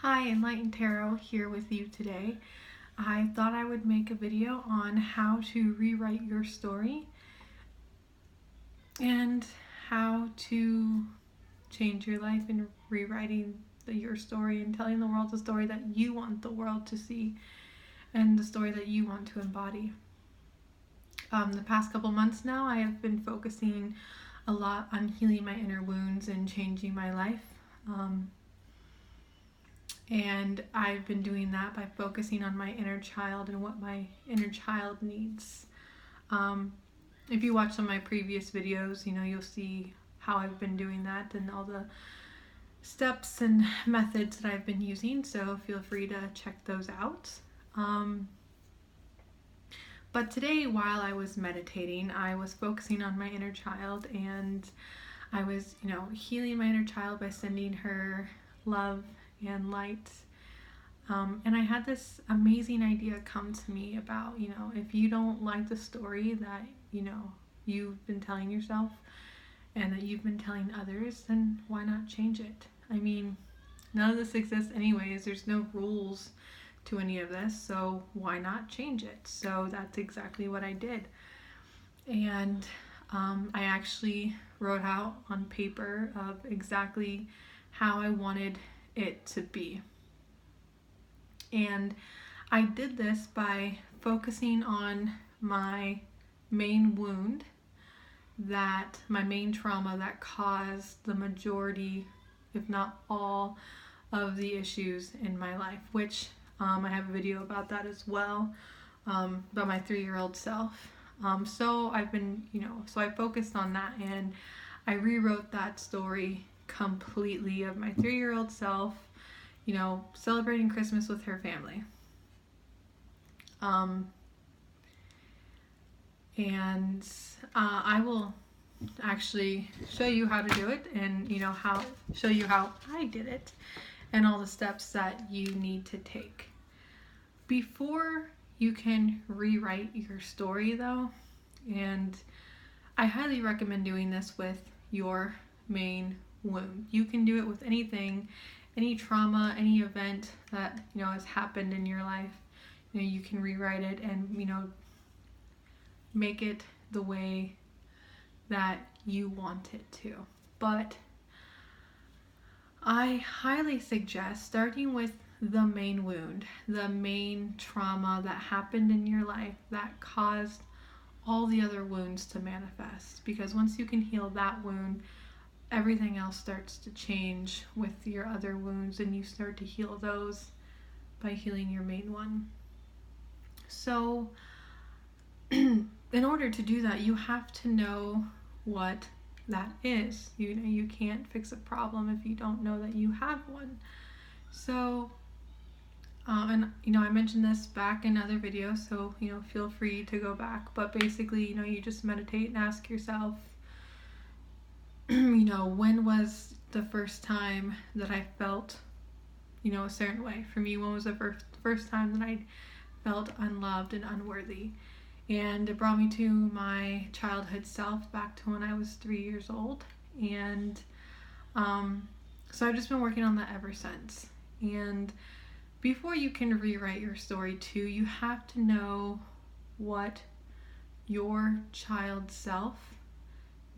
Hi, Enlightened Tarot here with you today. I thought I would make a video on how to rewrite your story and how to change your life in rewriting your story and telling the world the story that you want the world to see and the story that you want to embody. The past couple months now, I have been focusing a lot on healing my inner wounds and changing my life. And I've been doing that by focusing on my inner child and what my inner child needs. If you watch some of my previous videos, you'll see how I've been doing that and all the steps and methods that I've been using. So feel free to check those out. But today, while I was meditating, I was focusing on my inner child, and I was, healing my inner child by sending her love and light. And I had this amazing idea come to me about, if you don't like the story that, you've been telling yourself and that you've been telling others, then why not change it? I mean, none of this exists anyways. There's no rules to any of this, so why not change it? So that's exactly what I did. And I actually wrote out on paper of exactly how I wanted it to be. And I did this by focusing on my main wound, my main trauma that caused the majority, if not all, of the issues in my life, which I have a video about that as well, about my 3-year-old self. So I've been, so I focused on that, and I rewrote that story completely of my 3-year-old self, celebrating Christmas with her family. And I will actually show you how to do it, and show you how I did it and all the steps that you need to take. Before you can rewrite your story though, and I highly recommend doing this with your main wound. You can do it with anything, any trauma, any event that has happened in your life. You can rewrite it and make it the way that you want it to. But I highly suggest starting with the main wound, the main trauma that happened in your life that caused all the other wounds to manifest. Because once you can heal that wound, everything else starts to change with your other wounds, and you start to heal those by healing your main one. So in order to do that, you have to know what that is. You can't fix a problem if you don't know that you have one. So and I mentioned this back in other videos, so feel free to go back. But basically, you just meditate and ask yourself, when was the first time that I felt a certain way? For me, when was the first time that I felt unloved and unworthy? And it brought me to my childhood self, back to when I was 3 years old. And so I've just been working on that ever since. And before you can rewrite your story too, you have to know what your child self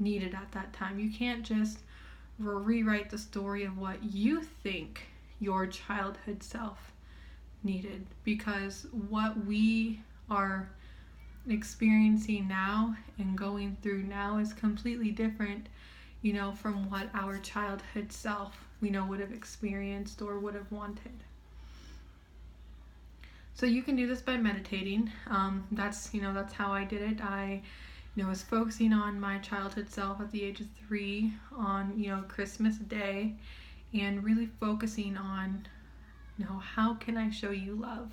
needed at that time. You can't just rewrite the story of what you think your childhood self needed, because what we are experiencing now and going through now is completely different, from what our childhood self would have experienced or would have wanted. So you can do this by meditating. That's how I did it. I was focusing on my childhood self at the age of 3 on Christmas Day, and really focusing on how can I show you love?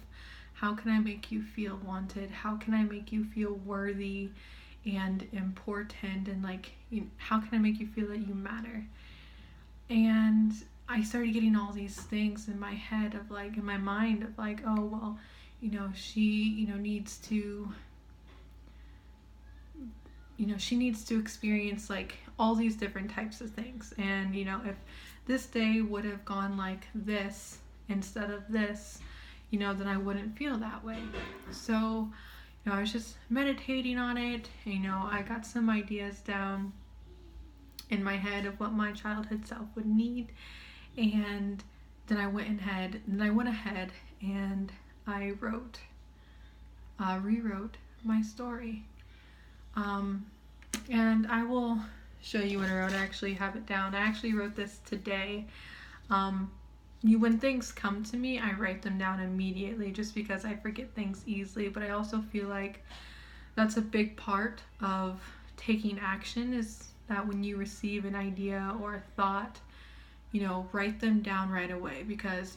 How can I make you feel wanted? How can I make you feel worthy and important? And how can I make you feel that you matter? And I started getting all these things in my head of in my mind of oh, well, she, needs to, she needs to experience all these different types of things. And, if this day would have gone like this instead of this, then I wouldn't feel that way. So, I was just meditating on it. I got some ideas down in my head of what my childhood self would need, and then I went ahead and I rewrote my story. And I will show you what I wrote. I actually have it down. I actually wrote this today. When things come to me, I write them down immediately just because I forget things easily. But I also feel like that's a big part of taking action, is that when you receive an idea or a thought, write them down right away, because,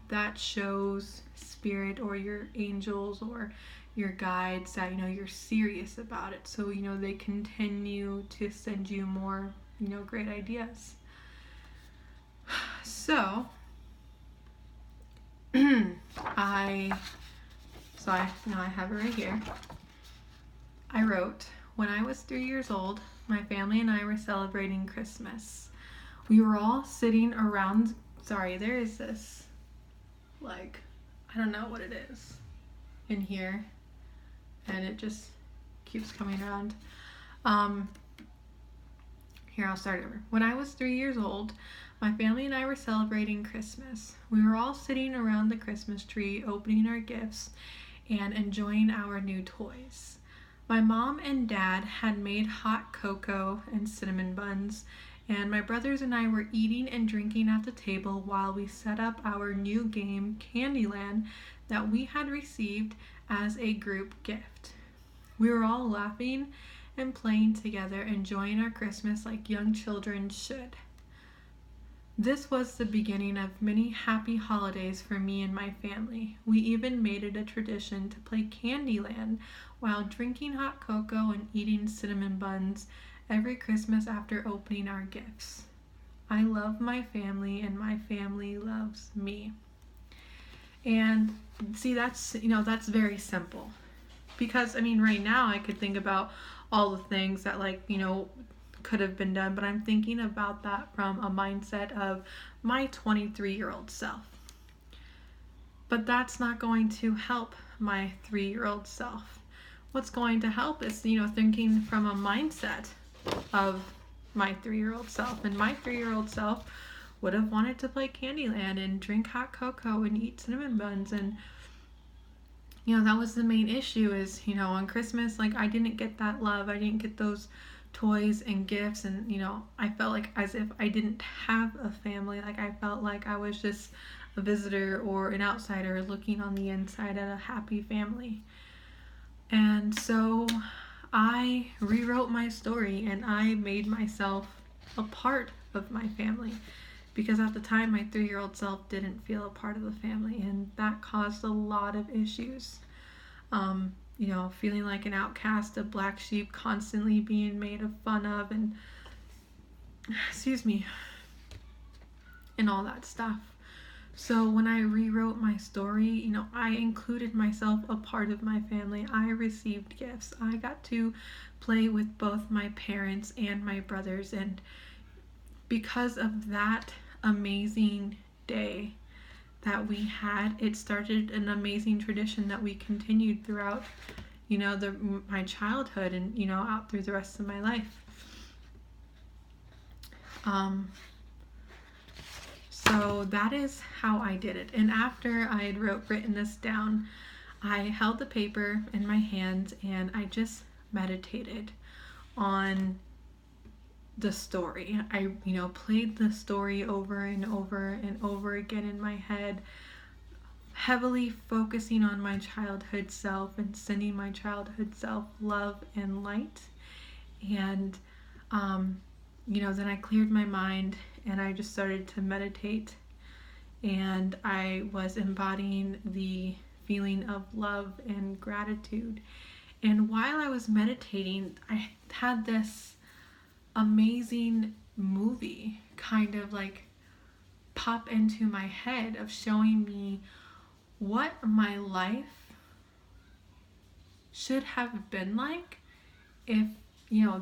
that shows spirit or your angels or your guides that, you're serious about it. So, they continue to send you more, great ideas. So, I have it right here. I wrote, when I was 3 years old, my family and I were celebrating Christmas. We were all sitting around, there is this, I don't know what it is in here, and it just keeps coming around. Here, I'll start over. When I was 3 years old, my family and I were celebrating Christmas. We were all sitting around the Christmas tree, opening our gifts and enjoying our new toys. My mom and dad had made hot cocoa and cinnamon buns, and my brothers and I were eating and drinking at the table while we set up our new game, Candyland, that we had received as a group gift. We were all laughing and playing together, enjoying our Christmas like young children should. This was the beginning of many happy holidays for me and my family. We even made it a tradition to play Candyland while drinking hot cocoa and eating cinnamon buns every Christmas after opening our gifts. I love my family and my family loves me. And see, that's very simple. Because, right now I could think about all the things that could have been done, but I'm thinking about that from a mindset of my 23-year-old self. But that's not going to help my 3-year-old self. What's going to help is, thinking from a mindset of my 3-year-old self. And my 3-year-old self would have wanted to play Candyland and drink hot cocoa and eat cinnamon buns. And, that was the main issue is, on Christmas, I didn't get that love. I didn't get those toys and gifts, and I felt like as if I didn't have a family. I felt like I was just a visitor or an outsider looking on the inside at a happy family. And so I rewrote my story and I made myself a part of my family, because at the time my 3-year-old self didn't feel a part of the family, and that caused a lot of issues. Feeling like an outcast, a black sheep, constantly being made fun of, and and all that stuff. So when I rewrote my story, I included myself a part of my family. I received gifts. I got to play with both my parents and my brothers, and because of that amazing day that we had, it started an amazing tradition that we continued throughout my childhood and out through the rest of my life. So that is how I did it. And after I had written this down, I held the paper in my hands and I just meditated on the story. I played the story over and over and over again in my head, heavily focusing on my childhood self and sending my childhood self love and light. And then I cleared my mind and I just started to meditate, and I was embodying the feeling of love and gratitude. And while I was meditating, I had this amazing movie kind of pop into my head of showing me what my life should have been like if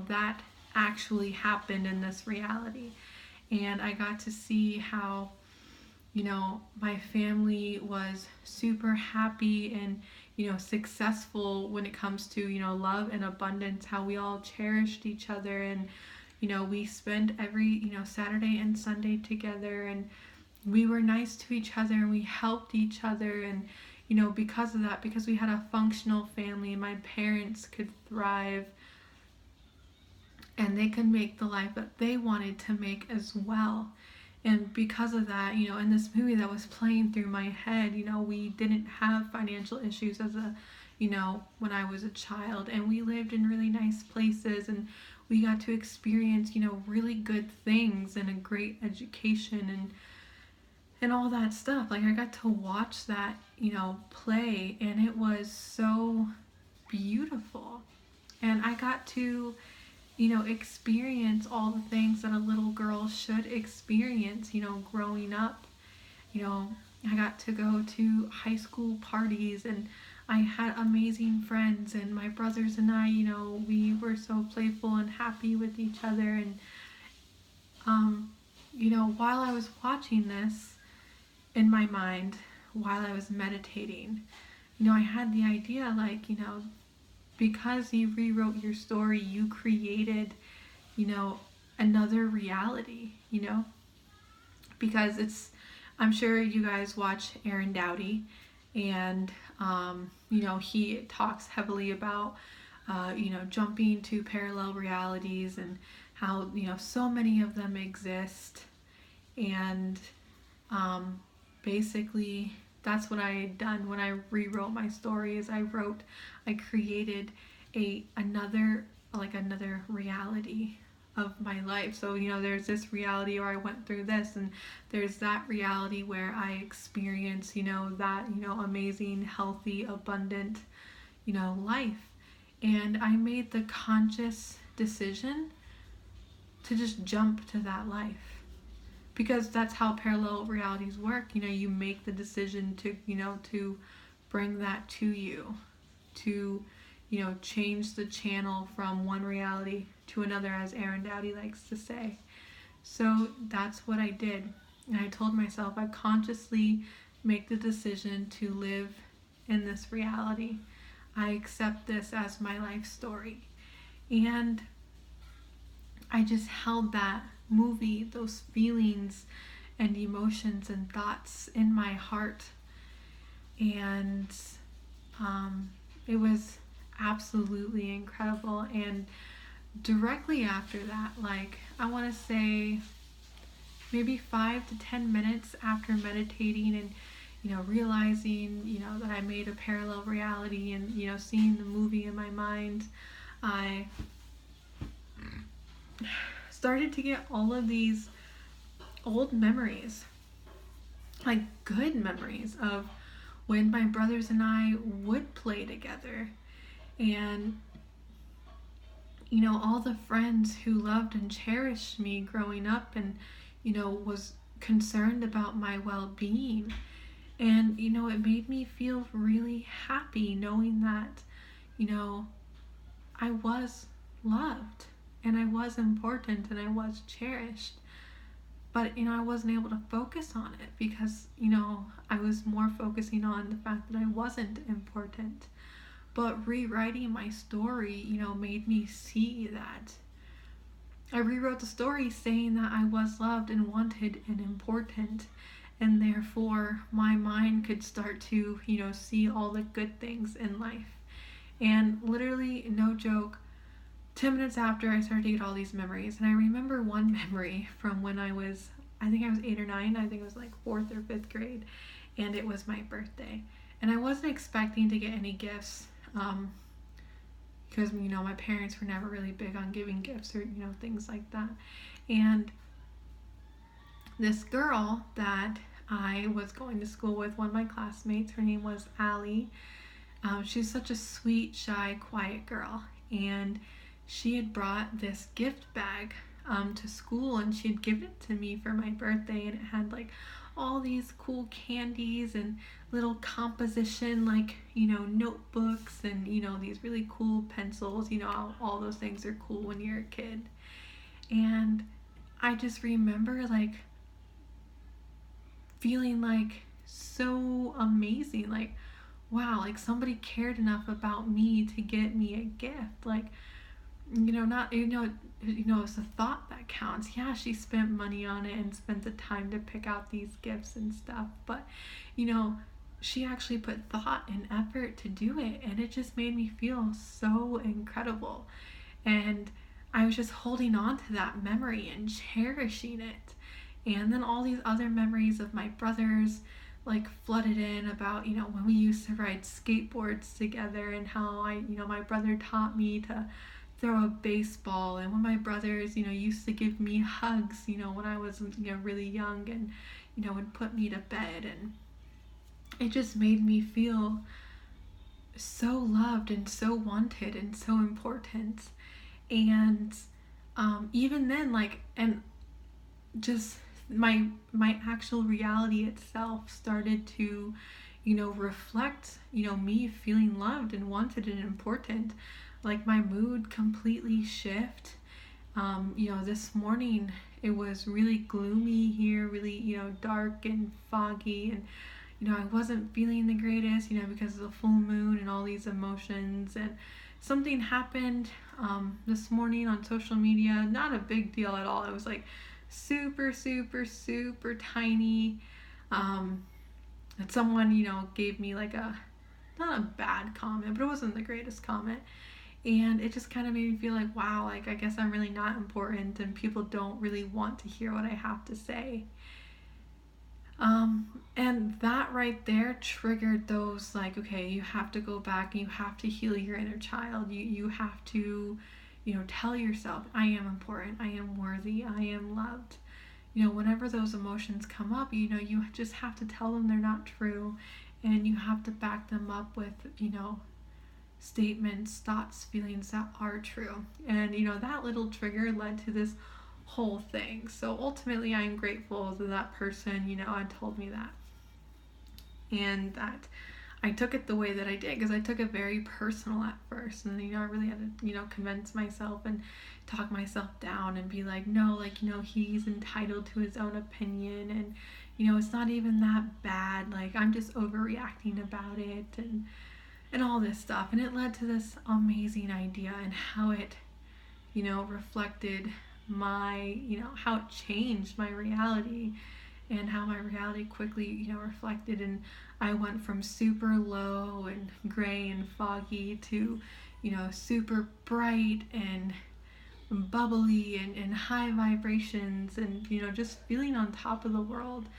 that actually happened in this reality. And I got to see how my family was super happy and, successful when it comes to, love and abundance, how we all cherished each other. And, we spent every, Saturday and Sunday together, and we were nice to each other and we helped each other. And, because of that, because we had a functional family, my parents could thrive and they could make the life that they wanted to make as well. And because of that, in this movie that was playing through my head, we didn't have financial issues when I was a child, and we lived in really nice places, and we got to experience, really good things and a great education and all that stuff. Like, I got to watch that, play, and it was so beautiful. And I got to, experience all the things that a little girl should experience, growing up. I got to go to high school parties, and I had amazing friends, and my brothers and I, we were so playful and happy with each other. And, while I was watching this in my mind, while I was meditating, I had the idea, like, because you rewrote your story, you created, another reality, because I'm sure you guys watch Aaron Doughty, and, he talks heavily about, jumping to parallel realities and how, so many of them exist. And, basically, that's what I had done when I rewrote my story. Is I created another reality of my life. So, there's this reality where I went through this, and there's that reality where I experienced, that, amazing, healthy, abundant, life. And I made the conscious decision to just jump to that life, because that's how parallel realities work. You make the decision to, to bring that to you, to, change the channel from one reality to another, as Aaron Doughty likes to say. So that's what I did. And I told myself, I consciously make the decision to live in this reality. I accept this as my life story. And I just held that movie, those feelings and emotions and thoughts in my heart. And it was absolutely incredible. And directly after that, like, I want to say maybe 5 to 10 minutes after meditating and, realizing, that I made a parallel reality and, seeing the movie in my mind, I started to get all of these old memories, like good memories of when my brothers and I would play together, and all the friends who loved and cherished me growing up, and was concerned about my well-being. And it made me feel really happy knowing that I was loved and I was important and I was cherished. But I wasn't able to focus on it because I was more focusing on the fact that I wasn't important. But rewriting my story, made me see that. I rewrote the story saying that I was loved and wanted and important, and therefore my mind could start to, see all the good things in life. And literally, no joke, 10 minutes after, I started to get all these memories. And I remember one memory from when I was 8 or 9. I think it was like 4th or 5th grade. And it was my birthday. And I wasn't expecting to get any gifts. Because, my parents were never really big on giving gifts or, things like that. And this girl that I was going to school with, one of my classmates, her name was Allie. She's such a sweet, shy, quiet girl. And she had brought this gift bag to school, and she had given it to me for my birthday, and it had like all these cool candies and little composition, like, notebooks and, these really cool pencils. All those things are cool when you're a kid. And I just remember, like, feeling like so amazing, like, wow, like somebody cared enough about me to get me a gift. Like, not, it's the thought that counts. Yeah, she spent money on it and spent the time to pick out these gifts and stuff, but she actually put thought and effort to do it, and it just made me feel so incredible. And I was just holding on to that memory and cherishing it. And then all these other memories of my brothers like flooded in about, when we used to ride skateboards together, and how my brother taught me to throw a baseball, and when my brothers, used to give me hugs, when I was, really young, and, would put me to bed. And it just made me feel so loved and so wanted and so important. And even then, like, and just my actual reality itself started to reflect me feeling loved and wanted and important. Like, my mood completely shift. This morning it was really gloomy here, really dark and foggy, and I wasn't feeling the greatest, because of the full moon and all these emotions. And something happened this morning on social media. Not a big deal at all. It was like super, super, super tiny. And someone, gave me like not a bad comment, but it wasn't the greatest comment. And it just kind of made me feel like, wow, like, I guess I'm really not important, and people don't really want to hear what I have to say. And that right there triggered those, like, okay, you have to go back and you have to heal your inner child. You have to, tell yourself, I am important, I am worthy, I am loved. Whenever those emotions come up, you just have to tell them they're not true, and you have to back them up with, statements, thoughts, feelings that are true. And, that little trigger led to this whole thing. So ultimately, I'm grateful that that person, had told me that. And that I took it the way that I did, because I took it very personal at first. And, I really had to, convince myself and talk myself down and be like, no, like, he's entitled to his own opinion. And, it's not even that bad. Like, I'm just overreacting about it. And all this stuff. And it led to this amazing idea, and how it, reflected my, how it changed my reality, and how my reality quickly, reflected. And I went from super low and gray and foggy to, super bright and bubbly and high vibrations, and, just feeling on top of the world.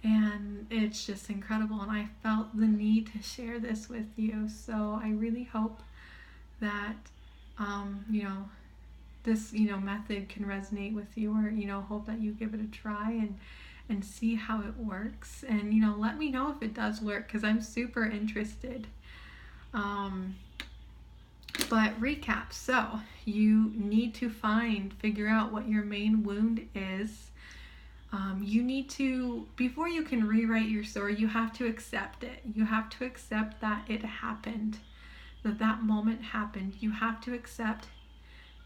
And it's just incredible, and I felt the need to share this with you. So I really hope that this method can resonate with you, or hope that you give it a try and see how it works, and let me know if it does work, because I'm super interested. But recap, so you need to figure out what your main wound is. You need to, before you can rewrite your story, you have to accept it. You have to accept that it happened, that moment happened. You have to accept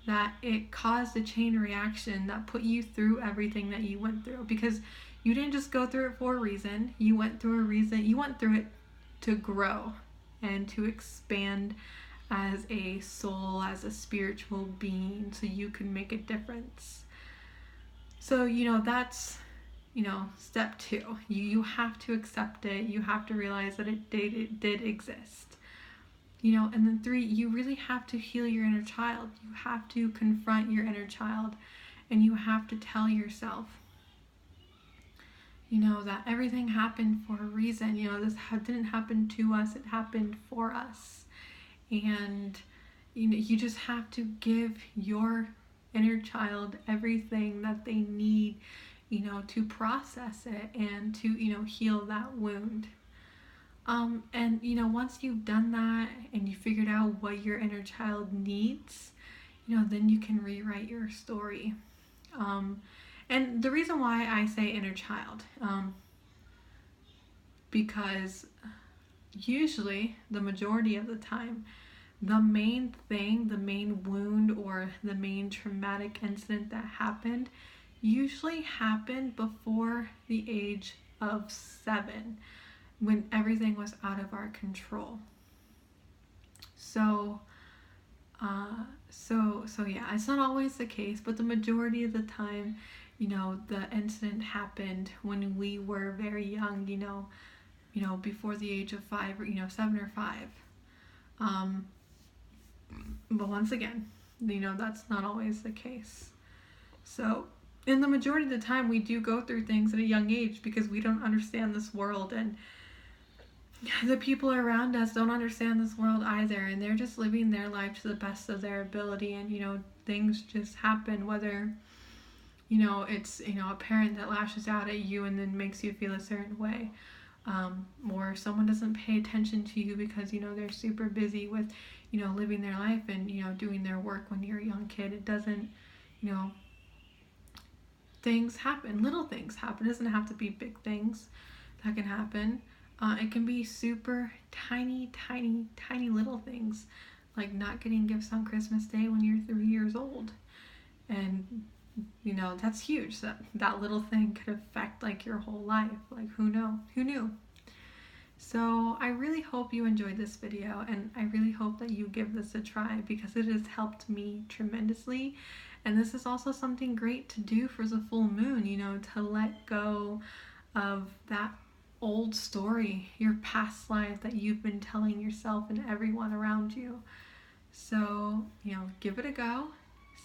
that it caused a chain reaction that put you through everything that you went through, because you didn't just go through it for a reason. You went through a reason. You went through it to grow and to expand as a soul, as a spiritual being, so you can make a difference. So, that's, step 2. You have to accept it. You have to realize that it did exist. And then 3, you really have to heal your inner child. You have to confront your inner child, and you have to tell yourself, that everything happened for a reason. This didn't happen to us, it happened for us. And, you just have to give your inner child everything that they need, to process it and to, heal that wound. And, once you've done that and you figured out what your inner child needs, then you can rewrite your story. And the reason why I say inner child, because usually, the majority of the time, the main thing, the main wound, or the main traumatic incident that happened usually happened before the age of 7 when everything was out of our control. So, yeah, it's not always the case, but the majority of the time, the incident happened when we were very young, before the age of 5 or, 7 or 5. But once again, that's not always the case. So, in the majority of the time, we do go through things at a young age because we don't understand this world, and the people around us don't understand this world either, and they're just living their life to the best of their ability, and things just happen, whether it's a parent that lashes out at you and then makes you feel a certain way, or someone doesn't pay attention to you because they're super busy with living their life and doing their work. When you're a young kid, it doesn't, things happen, little things happen. It doesn't have to be big things that can happen. It can be super tiny little things, like not getting gifts on Christmas Day when you're 3 years old. And, that's huge. That little thing could affect, like, your whole life. Like, who knew? So I really hope you enjoyed this video, and I really hope that you give this a try because it has helped me tremendously. And this is also something great to do for the full moon, to let go of that old story, your past life that you've been telling yourself and everyone around you. So, give it a go.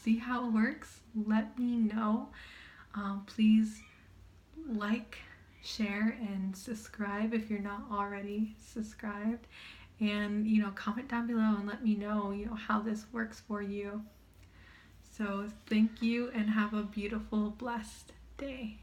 See how it works. Let me know. Please like, share, and subscribe if you're not already subscribed. And, comment down below and let me know, how this works for you. So thank you and have a beautiful, blessed day.